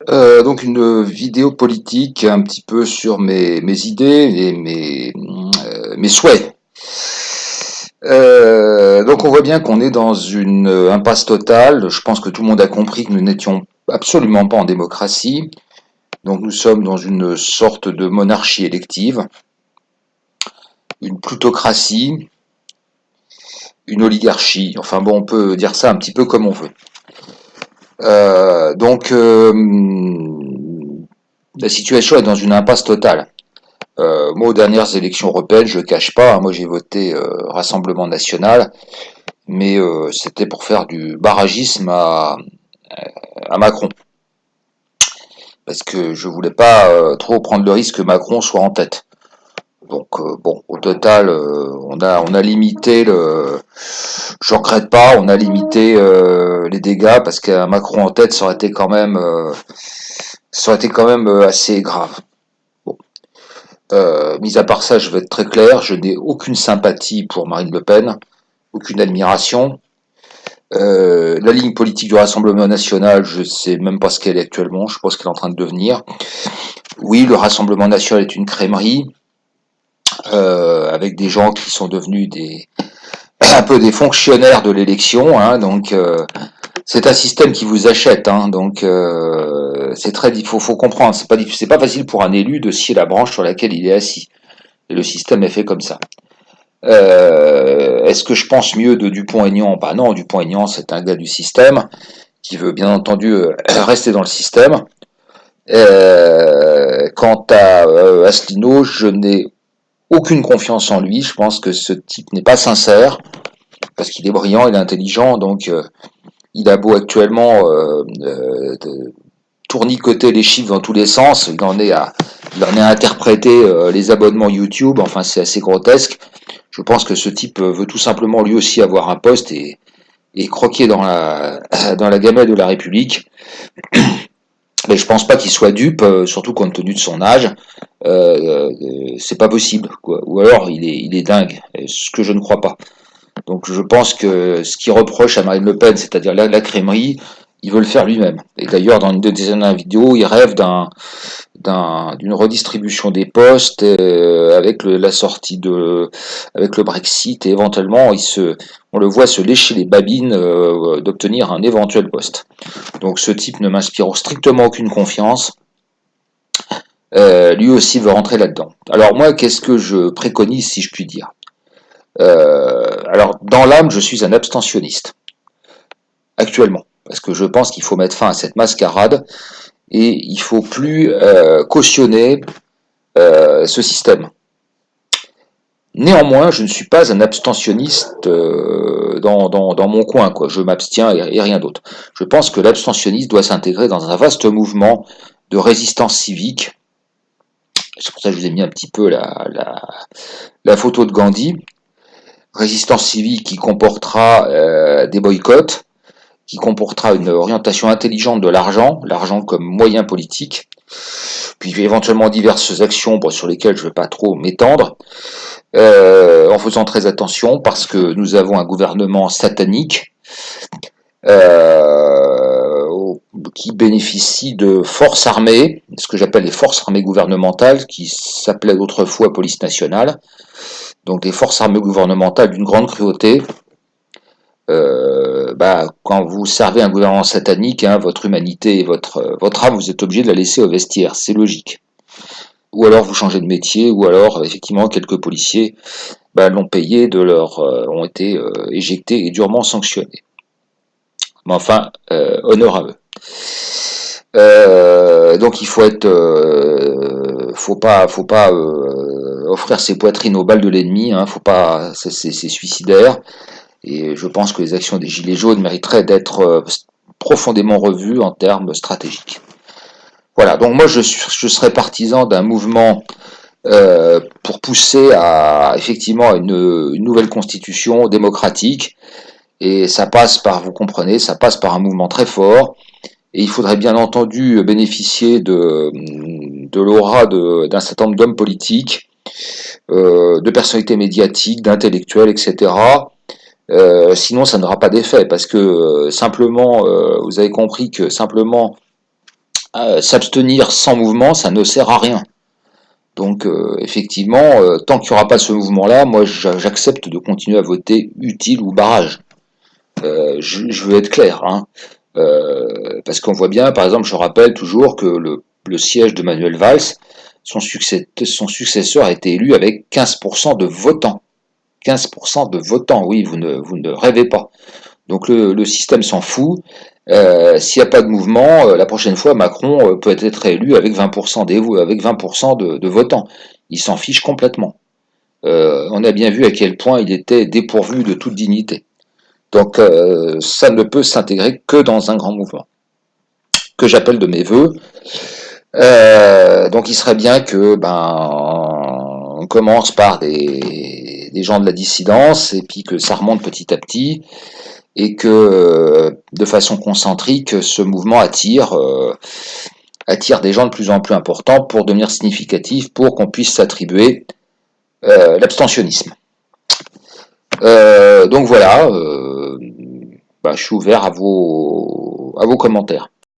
Donc une vidéo politique un petit peu sur mes idées et mes souhaits. Donc on voit bien qu'on est dans une impasse totale. Je pense que tout le monde a compris que nous n'étions absolument pas en démocratie. Donc nous sommes dans une sorte de monarchie élective, une plutocratie, une oligarchie. Enfin bon, on peut dire ça un petit peu comme on veut. Donc la situation est dans une impasse totale. Moi, aux dernières élections européennes, je ne cache pas, hein, moi j'ai voté Rassemblement National, mais c'était pour faire du barragisme à Macron, parce que je voulais pas trop prendre le risque que Macron soit en tête. Donc bon, au total, on a limité le, je regrette pas, on a limité les dégâts parce qu'un Macron en tête, ça aurait été quand même assez grave. Bon. Mis à part ça, je vais être très clair, je n'ai aucune sympathie pour Marine Le Pen, aucune admiration. La ligne politique du Rassemblement National, je ne sais même pas ce qu'elle est actuellement, je pense qu'elle est en train de devenir. Oui, le Rassemblement National est une crèmerie, avec des gens qui sont devenus un peu des fonctionnaires de l'élection, hein, donc c'est un système qui vous achète, hein, donc c'est très, faut comprendre, c'est pas facile pour un élu de scier la branche sur laquelle il est assis. Et le système est fait comme ça. Est-ce que je pense mieux de Dupont-Aignan? Bah non, Dupont-Aignan, c'est un gars du système qui veut bien entendu rester dans le système. Quant à Asselineau, je n'ai aucune confiance en lui. Je pense que ce type n'est pas sincère parce qu'il est brillant, il est intelligent, donc il a beau actuellement tournicoter les chiffres dans tous les sens, il en est à interpréter les abonnements YouTube. Enfin, c'est assez grotesque. Je pense que ce type veut tout simplement lui aussi avoir un poste et croquer dans la gamelle de la République. Mais je pense pas qu'il soit dupe, surtout compte tenu de son âge. C'est pas possible, quoi. Ou alors il est dingue, ce que je ne crois pas. Donc je pense que ce qu'il reproche à Marine Le Pen, c'est-à-dire la crèmerie, il veut le faire lui-même. Et d'ailleurs, dans une de ses dernières vidéos, il rêve d'une redistribution des postes avec la sortie avec le Brexit, et éventuellement on le voit se lécher les babines d'obtenir un éventuel poste. Donc ce type ne m'inspire strictement aucune confiance. Lui aussi veut rentrer là-dedans. Alors moi, qu'est-ce que je préconise, si je puis dire? Alors dans l'âme, je suis un abstentionniste actuellement, parce que je pense qu'il faut mettre fin à cette mascarade et il faut plus cautionner ce système. Néanmoins, je ne suis pas un abstentionniste dans mon coin, quoi. Je m'abstiens et rien d'autre. Je pense que l'abstentionnisme doit s'intégrer dans un vaste mouvement de résistance civique. C'est pour ça que je vous ai mis un petit peu la photo de Gandhi. Résistance civique qui comportera des boycotts, qui comportera une orientation intelligente de l'argent comme moyen politique, puis éventuellement diverses actions sur lesquelles je ne vais pas trop m'étendre, en faisant très attention parce que nous avons un gouvernement satanique qui bénéficie de forces armées, ce que j'appelle les forces armées gouvernementales, qui s'appelaient autrefois police nationale, donc des forces armées gouvernementales d'une grande cruauté. Quand vous servez un gouvernement satanique, hein, votre humanité et votre âme, vous êtes obligé de la laisser au vestiaire, c'est logique. Ou alors vous changez de métier, ou alors effectivement quelques policiers l'ont payé ont été éjectés et durement sanctionnés. Mais enfin, honneur à eux. Donc il faut pas offrir ses poitrines aux balles de l'ennemi, hein, faut pas, c'est suicidaire. Et je pense que les actions des Gilets jaunes mériteraient d'être profondément revues en termes stratégiques. Voilà, donc moi je serais partisan d'un mouvement pour pousser à effectivement une nouvelle constitution démocratique. Et ça passe par, vous comprenez, ça passe par un mouvement très fort. Et il faudrait bien entendu bénéficier de l'aura d'un certain nombre d'hommes politiques, de personnalités médiatiques, d'intellectuels, etc. Sinon, ça n'aura pas d'effet parce que simplement, vous avez compris que simplement s'abstenir sans mouvement, ça ne sert à rien. Donc effectivement, tant qu'il n'y aura pas ce mouvement-là, moi j'accepte de continuer à voter utile ou barrage. Je veux être clair, hein. Parce qu'on voit bien, par exemple, je rappelle toujours que le siège de Manuel Valls, son successeur a été élu avec 15% de votants. 15% de votants, oui, vous ne rêvez pas. Donc le système s'en fout. S'il n'y a pas de mouvement, la prochaine fois, Macron peut être élu avec 20% avec 20% de votants. Il s'en fiche complètement. On a bien vu à quel point il était dépourvu de toute dignité. Donc ça ne peut s'intégrer que dans un grand mouvement, que j'appelle de mes voeux. Donc il serait bien que on commence par des gens de la dissidence et puis que ça remonte petit à petit et que de façon concentrique ce mouvement attire des gens de plus en plus importants pour devenir significatif, pour qu'on puisse s'attribuer l'abstentionnisme. Donc voilà, je suis ouvert à vos commentaires.